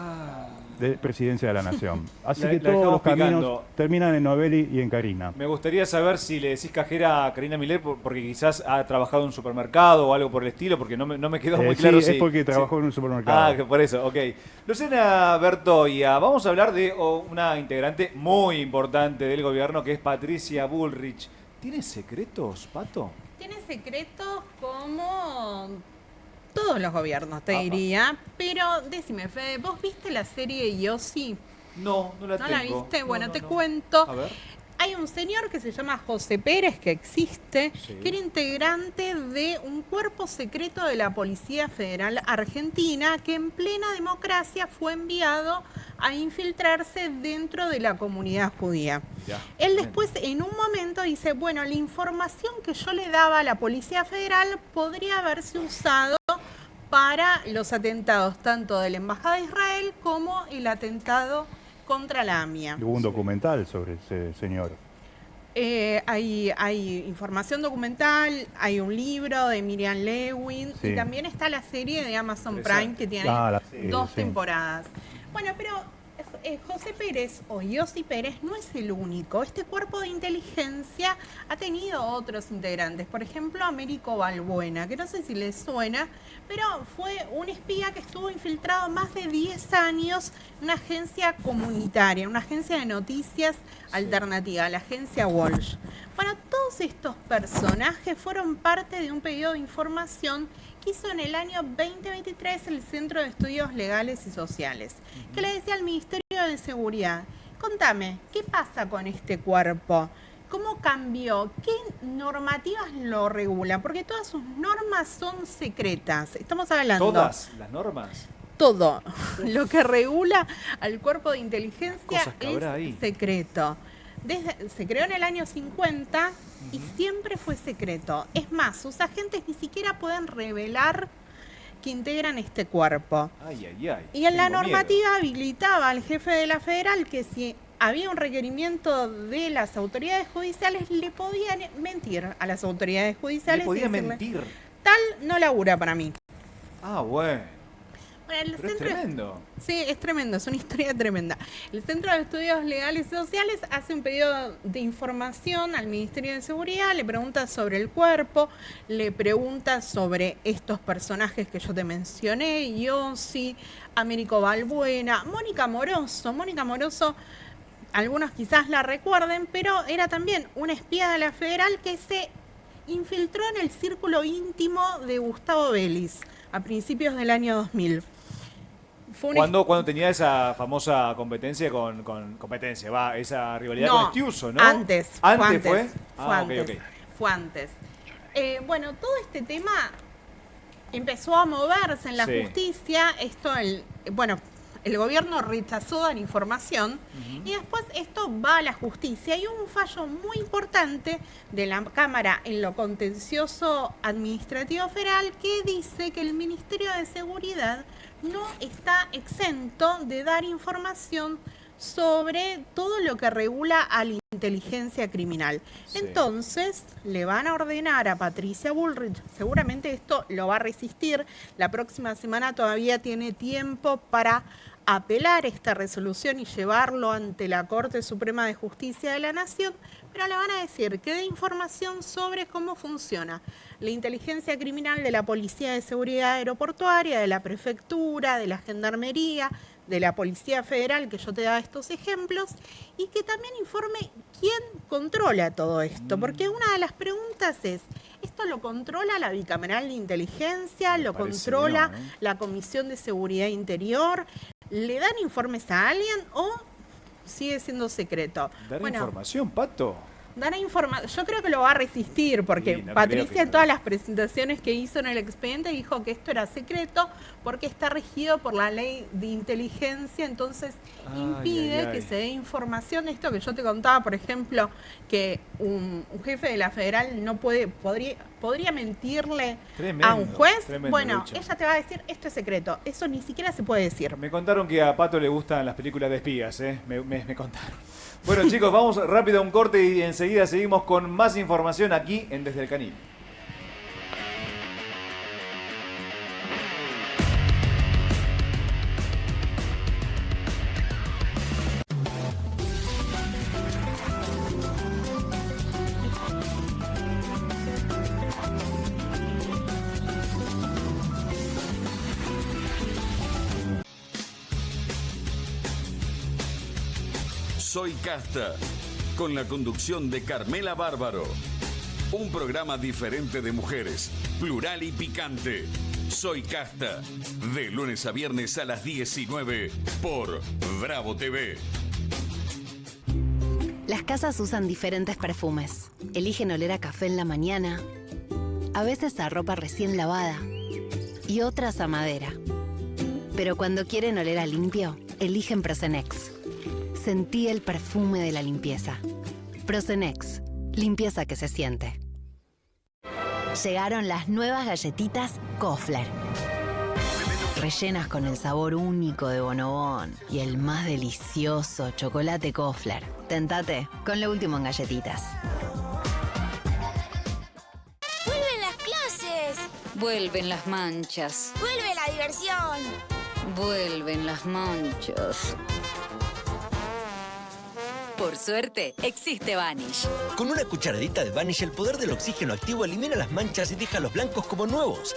de Presidencia de la Nación. Así La- que la todos dejamos los caminos picando. terminan en Novelli y en Karina. Me gustaría saber si le decís cajera a Karina Milei porque quizás ha trabajado en un supermercado o algo por el estilo, porque no me quedó muy claro sí, si... es porque trabajó en un supermercado. Ah, que por eso, ok. Luciana Bertoia, vamos a hablar de una integrante muy importante del gobierno que es Patricia Bullrich. ¿Tiene secretos, Pato? Tiene secretos como todos los gobiernos, te Apa. diría. Pero decime, Fede, ¿vos viste la serie Yossi? No la ¿No tengo. la viste? No, Bueno, no, te no. cuento. A ver. Hay un señor que se llama José Pérez, que existe, Sí. que era integrante de un cuerpo secreto de la Policía Federal Argentina, que en plena democracia fue enviado a infiltrarse dentro de la comunidad judía. Ya. Él después, en un momento, dice, bueno, la información que yo le daba a la Policía Federal podría haberse usado para los atentados tanto de la Embajada de Israel como el atentado contra la AMIA. Hubo un documental sobre ese señor. Hay información documental, hay un libro de Miriam Lewin Sí. y también está la serie de Amazon Interesante. Prime que tiene Ah, la serie, 2 sí. temporadas. Bueno, pero José Pérez o Yossi Pérez no es el único. Este cuerpo de inteligencia ha tenido otros integrantes. Por ejemplo, Américo Balbuena, que no sé si les suena, pero fue un espía que estuvo infiltrado más de 10 años en una agencia comunitaria, una agencia de noticias alternativa, la agencia Walsh. Bueno, todos estos personajes fueron parte de un pedido de información que hizo en el año 2023 el Centro de Estudios Legales y Sociales, que le decía al Ministerio de Seguridad, contame, ¿qué pasa con este cuerpo? ¿Cómo cambió? ¿Qué normativas lo regulan? Porque todas sus normas son secretas. Estamos hablando... ¿Todas las normas? Todo lo que regula al cuerpo de inteligencia Cosas que habrá ahí. es secreto. Se creó en el año 50 y siempre fue secreto. Es más, sus agentes ni siquiera pueden revelar que integran este cuerpo. Ay, ay, ay. Y en la Tengo normativa habilitaba al jefe de la federal que si había un requerimiento de las autoridades judiciales, le podían mentir a las autoridades miedo. judiciales. ¿Le podía y decirle, mentir? tal no labura para mí. Ah, bueno. Bueno, el Pero es centro- tremendo. Sí, es tremendo, es una historia tremenda. El Centro de Estudios Legales y Sociales hace un pedido de información al Ministerio de Seguridad, le pregunta sobre el cuerpo, le pregunta sobre estos personajes que yo te mencioné, Yossi, Américo Balbuena, Mónica Moroso. Mónica Moroso, algunos quizás la recuerden, pero era también una espía de la Federal que se infiltró en el círculo íntimo de Gustavo Vélez a principios del año 2000. Fue un Cuando tenía esa famosa competencia esa rivalidad con Estiuso, ¿no? Antes. ¿Antes fue? Fue Ah, antes. ok, ok. Fue antes. Bueno, todo este tema empezó a moverse en la Sí. justicia. El gobierno rechazó dar información y después esto va a la justicia. Y hubo un fallo muy importante de la Cámara en lo contencioso administrativo federal que dice que el Ministerio de Seguridad no está exento de dar información sobre todo lo que regula a la inteligencia criminal. Sí. Entonces, le van a ordenar a Patricia Bullrich, seguramente esto lo va a resistir, la próxima semana todavía tiene tiempo para apelar esta resolución y llevarlo ante la Corte Suprema de Justicia de la Nación, pero le van a decir que dé información sobre cómo funciona la inteligencia criminal de la Policía de Seguridad Aeroportuaria, de la Prefectura, de la Gendarmería, de la Policía Federal, que yo te daba estos ejemplos, y que también informe quién controla todo esto. Porque una de las preguntas es, ¿esto lo controla la Bicameral de Inteligencia? ¿Lo controla la Comisión de Seguridad Interior? ¿Le dan informes a alguien o sigue siendo secreto? ¿Dar información, Pato? Dará información. Yo creo que lo va a resistir porque Patricia en todas las presentaciones que hizo en el expediente dijo que esto era secreto porque está regido por la ley de inteligencia, entonces impide que se dé información. Esto que yo te contaba, por ejemplo, que un jefe de la federal no podría mentirle a un juez. Bueno, dicho. Ella te va a decir esto es secreto. Eso ni siquiera se puede decir. Me contaron que a Pato le gustan las películas de espías, me contaron. Bueno, chicos, vamos rápido a un corte y enseguida seguimos con más información aquí en Desde el Canil. Soy Casta, con la conducción de Carmela Bárbaro. Un programa diferente de mujeres, plural y picante. Soy Casta, de lunes a viernes a las 19 por Bravo TV. Las casas usan diferentes perfumes. Eligen oler a café en la mañana, a veces a ropa recién lavada y otras a madera. Pero cuando quieren oler a limpio, eligen Prosenex. Sentí el perfume de la limpieza. Prosenex, limpieza que se siente. Llegaron las nuevas galletitas Kofler. Rellenas con el sabor único de Bonobón y el más delicioso chocolate Kofler. Tentate con lo último en galletitas. ¡Vuelven las clases! Vuelven las manchas. ¡Vuelve la diversión! Vuelven las manchas. Por suerte, existe Vanish. Con una cucharadita de Vanish, el poder del oxígeno activo elimina las manchas y deja los blancos como nuevos.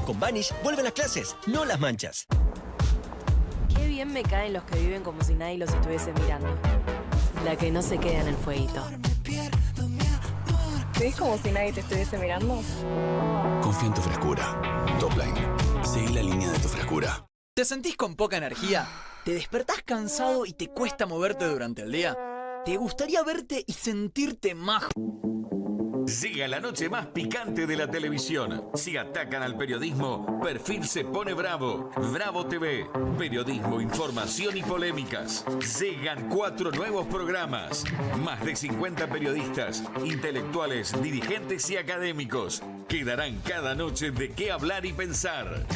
Con Vanish, vuelven las clases, no las manchas. Qué bien me caen los que viven como si nadie los estuviese mirando. La que no se queda en el fueguito. ¿Ves como si nadie te estuviese mirando? Confía en tu frescura. Topline. Seguí la línea de tu frescura. ¿Te sentís con poca energía? ¿Te despertás cansado y te cuesta moverte durante el día? ¿Te gustaría verte y sentirte más? Llega la noche más picante de la televisión. Si atacan al periodismo, Perfil se pone bravo. Bravo TV. Periodismo, información y polémicas. Llegan 4 nuevos programas. Más de 50 periodistas, intelectuales, dirigentes y académicos que darán cada noche de qué hablar y pensar.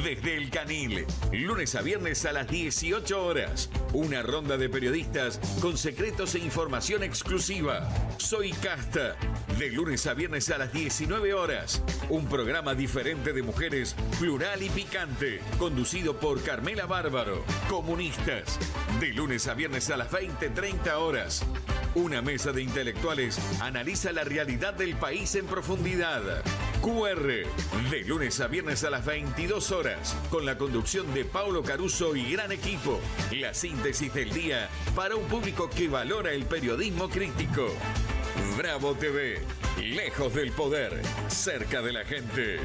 Desde el Canil, lunes a viernes a las 18 horas. Una ronda de periodistas con secretos e información exclusiva. Soy Casta, de lunes a viernes a las 19 horas. Un programa diferente de mujeres, plural y picante, conducido por Carmela Bárbaro. Comunistas, de lunes a viernes a las 20:30 horas. Una mesa de intelectuales analiza la realidad del país en profundidad. QR, de lunes a viernes a las 22 horas, con la conducción de Paulo Caruso y gran equipo. La síntesis del día para un público que valora el periodismo crítico. Bravo TV, lejos del poder, cerca de la gente.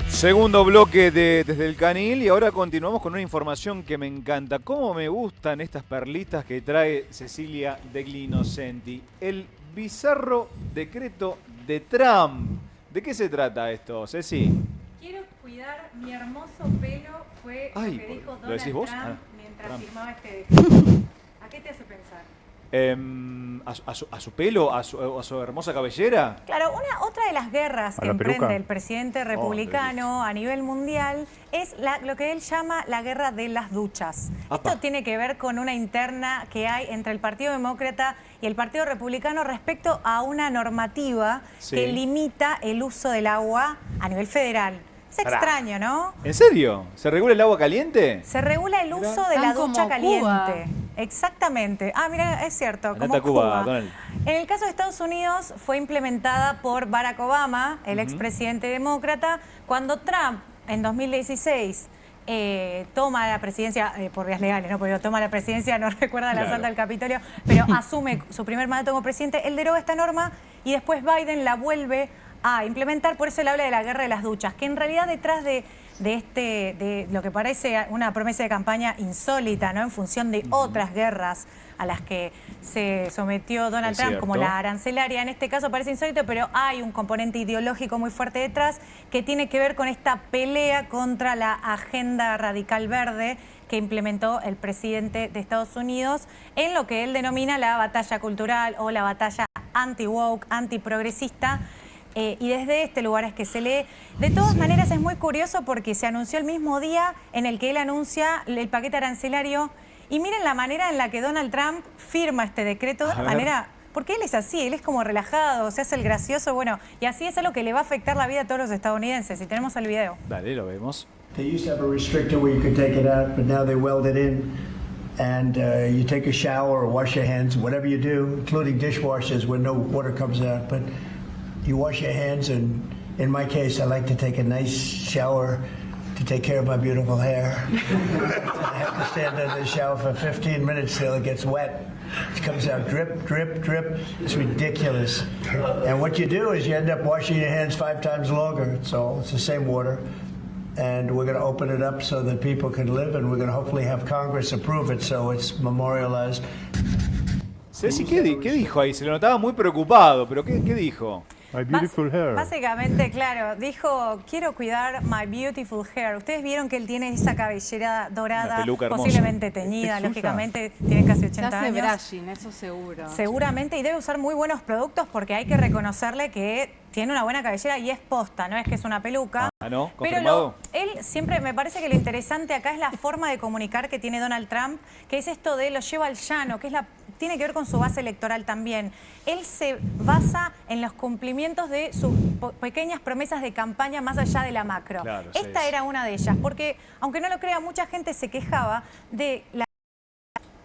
Segundo bloque de Desde el Canil y ahora continuamos con una información que me encanta. Cómo me gustan estas perlitas que trae Cecilia Degli Innocenti. El bizarro decreto de Trump. ¿De qué se trata esto, Ceci? Quiero cuidar mi hermoso pelo, fue lo que dijo Donald Trump mientras firmaba este decreto. ¿A qué te hace pensar? a su pelo, a su hermosa cabellera. Claro, otra de las guerras que emprende el presidente republicano a nivel mundial es lo que él llama la guerra de las duchas. Esto tiene que ver con una interna que hay entre el Partido Demócrata y el Partido Republicano respecto a una normativa que limita el uso del agua a nivel federal. Es extraño, ¿no? ¿En serio? ¿Se regula el agua caliente? Se regula el uso de la ducha caliente. Exactamente. Ah, mira, es cierto. Como Cuba. En el caso de Estados Unidos fue implementada por Barack Obama, el expresidente demócrata, cuando Trump en 2016 toma la presidencia, por vías legales, ¿no? Porque toma la presidencia, no recuerda el asalto al Capitolio, pero asume su primer mandato como presidente, él deroga esta norma y después Biden la vuelve a implementar. Por eso él habla de la guerra de las duchas, que en realidad detrás de lo que parece una promesa de campaña insólita, ¿no? En función de otras guerras a las que se sometió Donald Trump, como la arancelaria, en este caso parece insólito, pero hay un componente ideológico muy fuerte detrás que tiene que ver con esta pelea contra la agenda radical verde que implementó el presidente de Estados Unidos en lo que él denomina la batalla cultural o la batalla anti-woke, anti-progresista. Y desde este lugar es que se lee. De todas maneras es muy curioso porque se anunció el mismo día en el que él anuncia el paquete arancelario. Y miren la manera en la que Donald Trump firma este decreto, de manera, porque él es así, él es como relajado, se hace el gracioso, bueno, y así es algo que le va a afectar la vida a todos los estadounidenses. Y tenemos el video. Dale, lo vemos. They used to have a restrictor where you could take it out, but now they weld it in. And you take a shower or wash your hands, whatever you do, including dishwashers where no water comes out. But you wash your hands, and in my case, I like to take a nice shower to take care of my beautiful hair. I have to stand under the shower for 15 minutes till it gets wet. It comes out drip, drip, drip. It's ridiculous. And what you do is you end up washing your hands 5 times longer. It's the same water. And we're going to open it up so that people can live, and we're going to hopefully have Congress approve it so it's memorialized. Ceci, ¿qué dijo ahí? Se lo notaba muy preocupado, pero ¿qué dijo? My beautiful hair. Básicamente, claro, dijo, quiero cuidar my beautiful hair. Ustedes vieron que él tiene esa cabellera dorada, posiblemente teñida, lógicamente, tiene casi 80 años. Brushing, eso seguro. Seguramente, y debe usar muy buenos productos porque hay que reconocerle que tiene una buena cabellera y es posta, no es que es una peluca. Ah, ¿no? ¿Confirmado? Pero él siempre, me parece que lo interesante acá es la forma de comunicar que tiene Donald Trump, que es esto de lo lleva al llano, que es tiene que ver con su base electoral también. Él se basa en los cumplimientos de sus pequeñas promesas de campaña más allá de la macro. Claro, esta era una de ellas, porque aunque no lo crea, mucha gente se quejaba de la...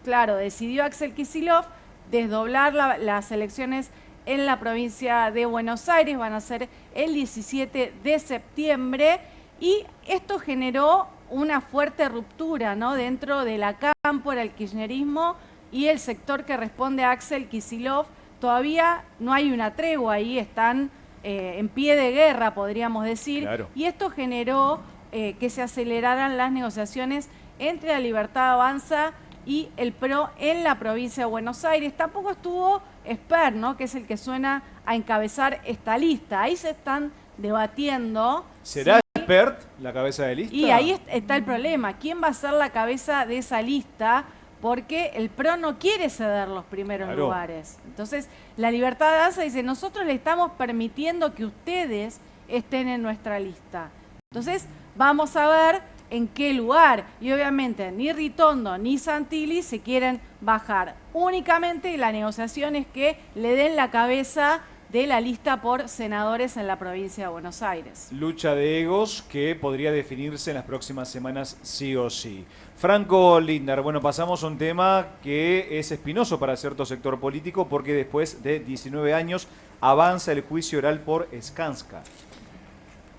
Claro, decidió Axel Kicillof desdoblar las elecciones en la provincia de Buenos Aires, van a ser el 17 de septiembre, y esto generó una fuerte ruptura, ¿no?, dentro de la cámpora, el kirchnerismo y el sector que responde a Axel Kicillof. Todavía no hay una tregua ahí, están en pie de guerra, podríamos decir, y esto generó que se aceleraran las negociaciones entre la Libertad Avanza y el PRO en la provincia de Buenos Aires. Tampoco estuvo Esper, ¿no?, que es el que suena a encabezar esta lista. Ahí se están debatiendo. ¿Será Espert la cabeza de lista? Y ahí está el problema. ¿Quién va a ser la cabeza de esa lista? Porque el PRO no quiere ceder los primeros lugares. Entonces, la Libertad Avanza dice, nosotros le estamos permitiendo que ustedes estén en nuestra lista. Entonces, vamos a ver en qué lugar. Y obviamente, ni Ritondo ni Santilli se quieren bajar. Únicamente la negociación es que le den la cabeza de la lista por senadores en la provincia de Buenos Aires. Lucha de egos que podría definirse en las próximas semanas sí o sí. Franco Lindner, bueno, pasamos a un tema que es espinoso para cierto sector político porque después de 19 años avanza el juicio oral por Skanska.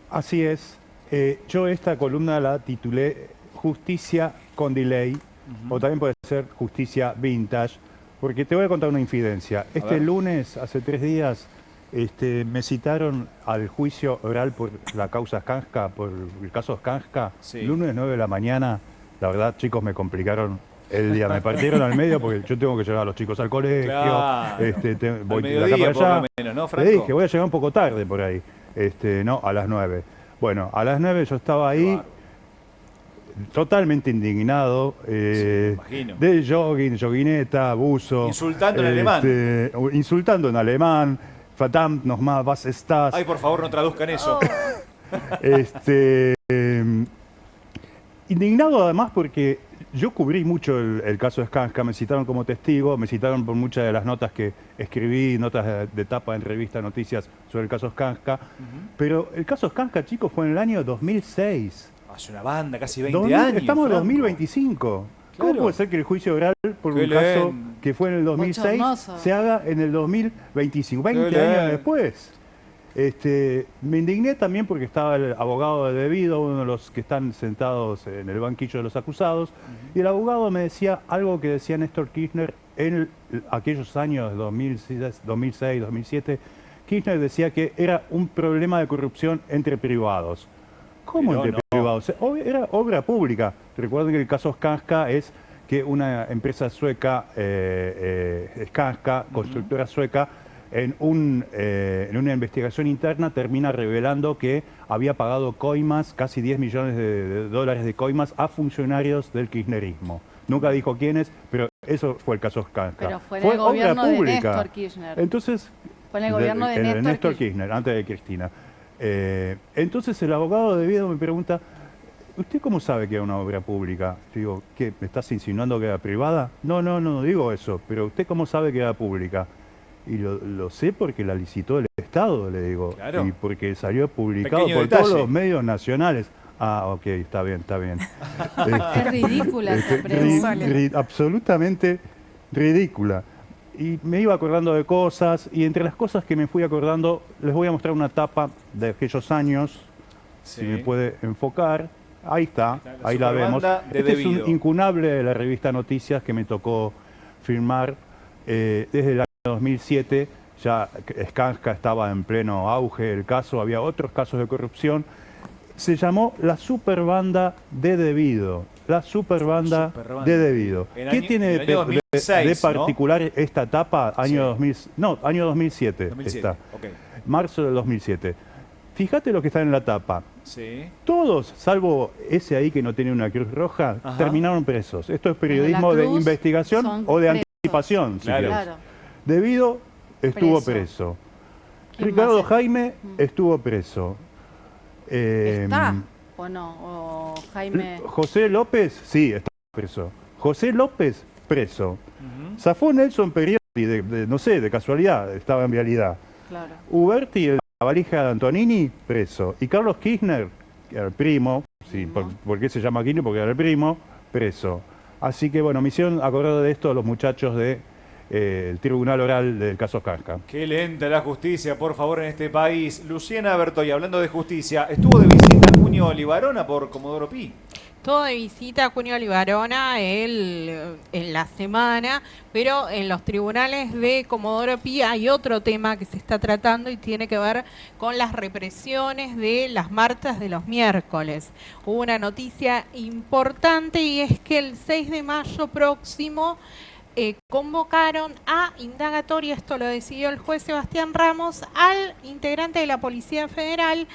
Así es. Yo esta columna la titulé Justicia con Delay, o también puede ser Justicia Vintage, porque te voy a contar una infidencia. Este lunes, hace 3 días, me citaron al juicio oral por la causa Skanska, por el caso Skanska, lunes 9 de la mañana. La verdad, chicos, me complicaron el día, me partieron al medio porque yo tengo que llevar a los chicos al colegio, voy de acá para allá. Por lo menos, ¿no, Franco? Le dije, voy a llegar un poco tarde por ahí, no, a las 9. Bueno, a las 9 yo estaba ahí, totalmente indignado, imagino. de jogging, joguineta, buzo. Insultando en alemán. Insultando en alemán. Verdammt nochmal, was ist das? Ay, por favor, no traduzcan eso. Indignado además porque yo cubrí mucho el caso de Skanska, me citaron como testigo, me citaron por muchas de las notas que escribí, notas de tapa en revista Noticias sobre el caso Skanska, pero el caso Skanska, chicos, fue en el año 2006. Hace una banda, casi 20 años. Estamos en Franco. Claro. 2025. ¿Cómo puede ser que el juicio oral por un caso que fue en el 2006 Bochornoso. se haga en el 2025? 20 años después. Me indigné también porque estaba el abogado de debido, uno de los que están sentados en el banquillo de los acusados, y el abogado me decía algo que decía Néstor Kirchner en aquellos años 2006, 2007. Kirchner decía que era un problema de corrupción entre privados. ¿Cómo Pero entre privados? Era obra pública. Recuerden que el caso Skanska es que una empresa sueca, Skanska, constructora sueca, en una investigación interna termina revelando que había pagado coimas, casi 10 millones de dólares de coimas, a funcionarios del kirchnerismo. Nunca dijo quiénes, pero eso fue el caso Skanska. Pero fue en el gobierno de Néstor Kirchner. Entonces, Fue en el gobierno de Néstor Kirchner, antes de Cristina. Entonces el abogado de debido me pregunta, ¿usted cómo sabe que era una obra pública? Yo digo, ¿qué? ¿Me estás insinuando que era privada? No digo eso, pero ¿usted cómo sabe que era pública? Y lo sé porque la licitó el Estado, le digo, Claro. y porque salió publicado Pequeño por detalle. todos los medios nacionales. Ah, ok, está bien. Es ridícula esa pregunta. Absolutamente ridícula. Y me iba acordando de cosas, y entre las cosas que me fui acordando, les voy a mostrar una tapa de aquellos años, si me puede enfocar. Ahí está, ahí la vemos. Superbanda de Este es Debido. un incunable de la revista Noticias que me tocó firmar desde el año 2007. Ya Skanska estaba en pleno auge el caso, había otros casos de corrupción. Se llamó la Superbanda de Debido. La Superbanda de Debido. En ¿Qué año- tiene en el año 2006, de ¿no? particular esta etapa? Año 2000, no, año 2007. 2007, Está. ok. Marzo del 2007. Fíjate lo que está en la tapa. Sí. Todos, salvo ese ahí que no tiene una cruz roja, Ajá. terminaron presos. Esto es periodismo La de cruz investigación son o de presos. anticipación, si Claro. querés. Claro. Debido estuvo Preso. preso. ¿Quién Ricardo más es? Jaime estuvo preso. ¿Está o no? ¿O Jaime? José López, sí, está preso. José López, preso. Zafó Nelson Periotti, no sé, de casualidad, estaba en realidad. Claro. Uberti, la valija de Antonini, preso. Y Carlos Kirchner, que era el primo, sí, ¿por qué se llama Kirchner? Porque era el primo, preso. Así que bueno, me hicieron acordar de esto a los muchachos de el Tribunal Oral del caso Skanska. Qué lenta la justicia, por favor, en este país. Luciana Bertoy, hablando de justicia, estuvo de visita Cunio Olivarona por Comodoro Pi. Todo de visita a Cunio Olivarona en la semana, pero en los tribunales de Comodoro Pi hay otro tema que se está tratando y tiene que ver con las represiones de las marchas de los miércoles. Hubo una noticia importante y es que el 6 de mayo próximo convocaron a indagatoria, esto lo decidió el juez Sebastián Ramos, al integrante de la Policía Federal,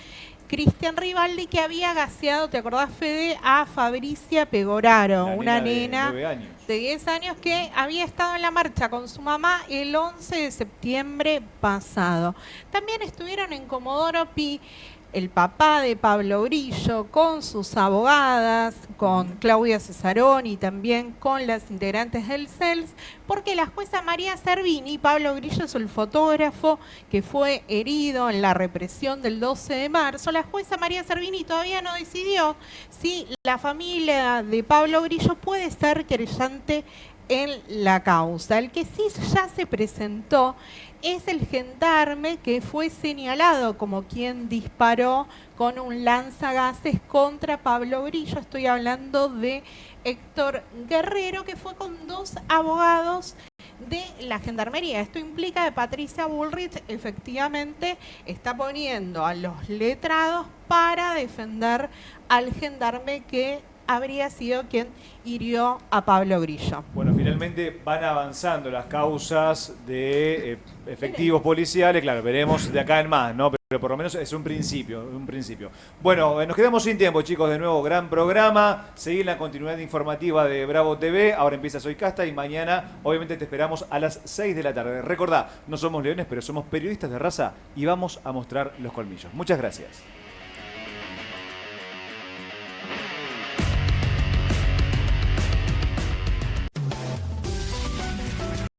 Cristian Rivaldi, que había gaseado, ¿te acordás, Fede?, a Fabricia Pegoraro, una nena de 10 años que había estado en la marcha con su mamá el 11 de septiembre pasado. También estuvieron en Comodoro Pi el papá de Pablo Grillo con sus abogadas, con Claudia Cesarón y también con las integrantes del CELS, porque la jueza María Servini, Pablo Grillo es el fotógrafo que fue herido en la represión del 12 de marzo, la jueza María Servini todavía no decidió si la familia de Pablo Grillo puede ser querellante en la causa. El que sí ya se presentó es el gendarme que fue señalado como quien disparó con un lanzagases contra Pablo Grillo. Estoy hablando de Héctor Guerrero, que fue con 2 abogados de la Gendarmería. Esto implica que Patricia Bullrich efectivamente está poniendo a los letrados para defender al gendarme que habría sido quien hirió a Pablo Grillo. Bueno, finalmente van avanzando las causas de efectivos policiales. Claro, veremos de acá en más, ¿no? Pero por lo menos es un principio, Bueno, nos quedamos sin tiempo, chicos. De nuevo, gran programa. Seguir la continuidad informativa de Bravo TV. Ahora empieza Soy Casta y mañana, obviamente, te esperamos a las 6 de la tarde. Recordá, no somos leones, pero somos periodistas de raza y vamos a mostrar los colmillos. Muchas gracias.